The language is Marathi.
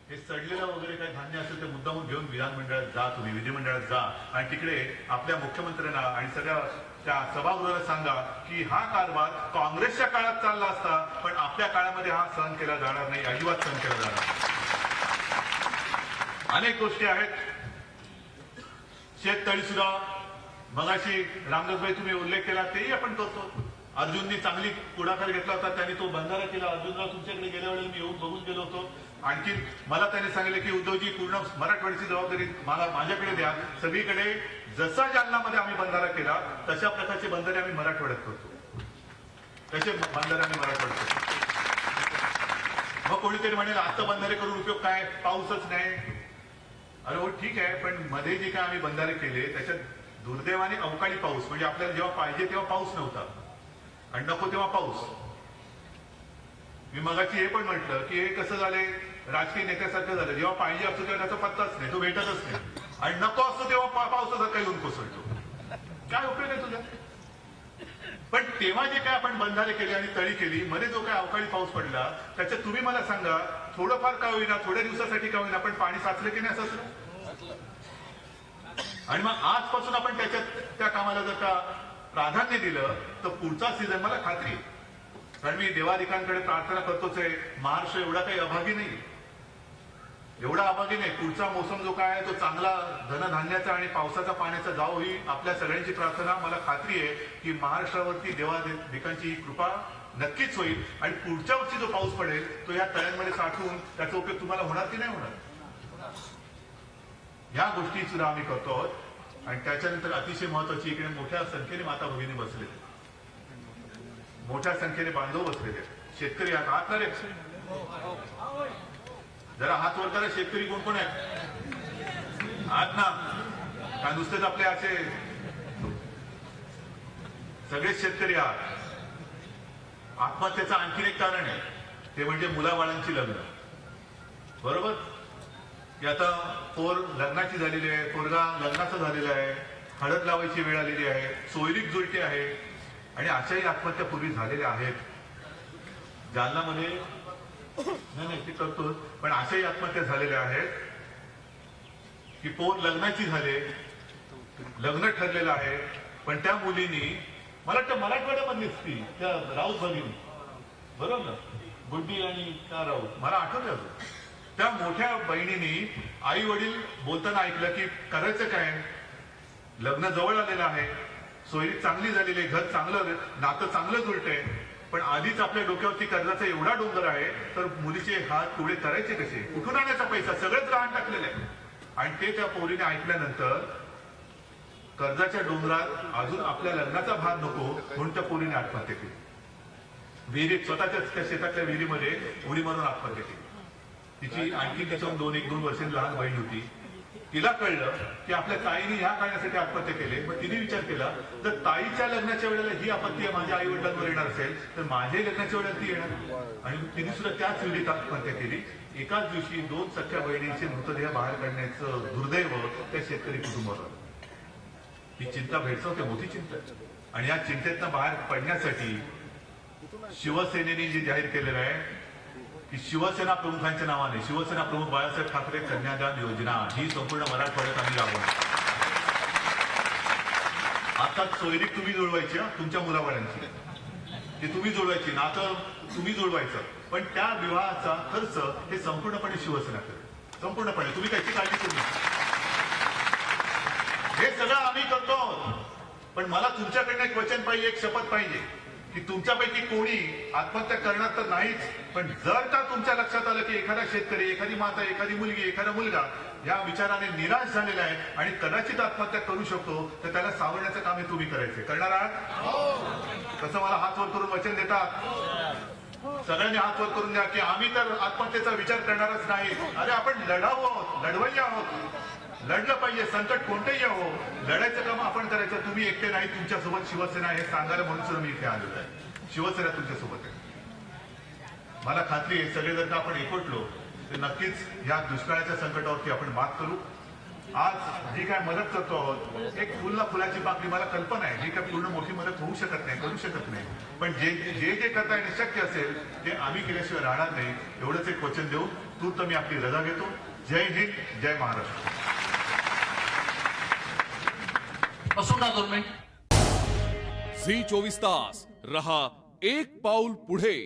हे सडलेलं वगैरे काही धान्य असेल ते मुद्दामून घेऊन विधानमंडळात जा, तुम्ही विधिमंडळात जा आणि तिकडे आपल्या मुख्यमंत्र्यांना आणि सगळ्या त्या सभागृहाला सांगा की हा कारभार काँग्रेसच्या काळात चालला असता, पण आपल्या काळामध्ये हा सहन केला जाणार नाही, अजिबात सहन केला जाणार नाही. अनेक गोष्टी आहेत. शेततळी सुद्धा मगाशी रामदासभाई तुम्ही उल्लेख केला, तेही आपण करतो. अर्जुननी चांगली पुढाकार घेतला होता, त्यांनी तो बंधारा केला. अर्जुनराव तुमच्याकडे गेल्या वेळेला मी येऊन बघून गेलो होतो. आणखी मला त्याने सांगितलं की उद्धवजी पूर्ण मराठवाड्याची जबाबदारी मला माझ्याकडे द्या. सगळीकडे जसा जालनामध्ये आम्ही बंधारा केला तशा प्रकारचे बंधारे आम्ही मराठवाड्यात करतो. तसे बंधारे आम्ही मराठवाड्यात करतो. मग कोणीतरी म्हणेल आता बंधारे करून उपयोग काय, पाऊसच नाही. अरे हो ठीक आहे, पण मध्ये जे काय आम्ही बंधारे केले त्याच्यात दुर्दैवाने अवकाळी पाऊस, म्हणजे आपल्याला जेव्हा पाहिजे तेव्हा पाऊस नव्हता आणि नको तेव्हा पाऊस. मी मगाशी हे पण म्हटलं की हे कसं झालंय, राजकीय नेत्यासारखं झालं. जेव्हा पाहिजे असतो तेव्हा त्याचा पत्ताच नाही, तो भेटतच नाही. आणि नको असतो तेव्हा पावसासारखा येऊन कोसळतो. काय उपयोग आहे तुझा? पण तेव्हा जे काय आपण बंधारे केले आणि तळी केली, मध्ये जो काय अवकाळी पाऊस पडला त्याच्यात तुम्ही मला सांगा, थोडंफार का होईना, थोड्या दिवसासाठी का होईना, पण पाणी साचलं की नाही साचलं? आणि मग आजपासून आपण त्याच्यात त्या कामाला जर का प्राधान्य दिलं तर पुढचा सीझन मला खात्री आहे. कारण मी देवाधिकांकडे प्रार्थना करतोच आहे, महाराष्ट्र एवढा काही अभागी नाही, एवढा अभागी नाही. पुढचा मोसम जो काय आहे तो चांगला धनधान्याचा आणि पावसाचा पाण्याचा जावो ही आपल्या सगळ्यांची प्रार्थना. मला खात्री आहे की महाराष्ट्रावरती देवाधिकांची कृपा नक्कीच होईल आणि पुढच्या वर्षी जो पाऊस पडेल तो या तळ्यांमध्ये साठवून त्याचा उपयोग तुम्हाला होणार की नाही होणार, या गोष्टी सुद्धा आम्ही करतो आहोत. आणि त्याच्यानंतर अतिशय महत्वाची, इकडे मोठ्या संख्येने माता भगिनी बसले, मोठ्या संख्येने बांधव बसलेले, शेतकरी आहात ना रे? जरा हात वर करा. शेतकरी कोण कोण आहेत? आहात ना? का नुसतेच आपले असे सगळेच शेतकरी आहात? आत्महत्येचं आणखीन एक कारण आहे, ते म्हणजे मुलाबाळांची लग्न. बरोबर की आता पोर लग्नाची झालेली आहे, पोरगा लग्नाचं झालेलं आहे, हळद लावायची वेळ आलेली आहे, सोयरीक जुळते आहे आणि अशाही आत्महत्या पूर्वी झालेल्या आहेत. जालनामध्ये नाही ते करतो, पण अशाही आत्महत्या झालेल्या आहेत की पोर लग्नाची झाले, लग्न ठरलेलं आहे, पण त्या मुलींनी, मला वाटतं मराठवाड्यामधलीच ती त्या राऊत भगिनी, बरोबर ना, गुड्डी आणि त्या राऊत, मला आठवतं अजून, त्या मोठ्या बहिणींनी आई वडील बोलताना ऐकलं की करायचं काय, लग्न जवळ आलेलं आहे, सोयरी चांगली झालेली आहे, घर चांगलं, नातं चांगलं जुळतंय, पण आधीच आपल्या डोक्यावरती कर्जाचा एवढा डोंगर आहे तर मुलीचे हात पुढे करायचे कसे, कुठून आणायचा पैसा, सगळंच गहाण टाकलेलं आहे. आणि ते त्या पोरीने ऐकल्यानंतर कर्जाच्या डोंगरात अजून आपल्या लग्नाचा भार नको म्हणून त्या पोरीने आत्महत्या केली. विहिरीत, स्वतःच्याच त्या शेतातल्या विहिरीमध्ये उडी मारून आत्महत्या केली. तिची आणखी त्याच्यावर एक दोन वर्षांची लहान बहीण होती. तिला कळलं की आपल्या ताईने ह्या कारणासाठी आत्महत्या केली. मग तिने विचार केला, जर ताईच्या लग्नाच्या वेळेला ही आपत्ती माझ्या आई वडिलांवर येणार असेल तर माझ्याही लग्नाच्या वेळेला ती येणार. आणि तिने सुद्धा त्याच विहिरीत आत्महत्या केली. एकाच दिवशी 2 सख्या बहिणींचे मृतदेह बाहेर काढण्याचं दुर्दैव त्या शेतकरी कुटुंबावर. ही चिंता भेडसावते, मोठी चिंता. आणि या चिंतेतनं बाहेर पडण्यासाठी शिवसेनेने जे जाहीर केलेलं आहे की शिवसेना प्रमुखांच्या नावाने शिवसेना प्रमुख बाळासाहेब ठाकरे कन्यादान योजना ही संपूर्ण मराठवाड्यात आम्ही राबवणार. आता सोयरीक तुम्ही जुळवायची, तुमच्या मुलाबाळांची ती तुम्ही जुळवायची, नातं तुम्ही जुळवायचं, पण त्या विवाहाचा खर्च हे संपूर्णपणे शिवसेना करेल, संपूर्णपणे. तुम्ही त्याची काळजी करू नका. हे सगळं आम्ही करतो आहोत, पण मला तुमच्याकडनं एक वचन पाहिजे, एक शपथ पाहिजे की तुमच्यापैकी कोणी आत्महत्या करणार तर नाहीच, पण जर का तुमच्या लक्षात आलं की एखादा शेतकरी, एखादी माता, एखादी मुलगी, एखादा मुलगा या विचाराने निराश झालेला आहे आणि कदाचित आत्महत्या करू शकतो, तर त्याला सावरण्याचं काम हे तुम्ही करायचे. करणार आहात? कसं मला हात वर करून वचन देतात? सगळ्यांनी हात वर करून द्या की आम्ही तर आत्महत्येचा विचार करणारच नाही. अरे आपण लढाऊ आहोत, लढवय्या आहोत, लढलं पाहिजे, संकट कोणतेही हो, लढायचं काम आपण करायचं. तुम्ही एकटे नाही, तुमच्यासोबत शिवसेना हे सांगायला म्हणून सुद्धा मी इथे आलेलो आहे. शिवसेना तुमच्यासोबत आहे. मला खात्री आहे सगळे जर का आपण एकवटलो तर नक्कीच या दुष्काळाच्या संकटावरती आपण मात करू. आज जी काय मदत करतो आहोत, एक फुलला फुलाची पाकळी, मला कल्पना आहे ही काय पूर्ण मोठी मदत होऊ शकत नाही, करू शकत नाही, पण जे जे जे करता येणे शक्य असेल ते आम्ही केल्याशिवाय राहणार नाही, एवढंच एक वचन देऊन तूर्त मी आपली रजा घेतो. जय हिंद, जय महाराष्ट्र. बसून 2 मिनिट. झी 24 तास रहा एक पाऊल पुढे.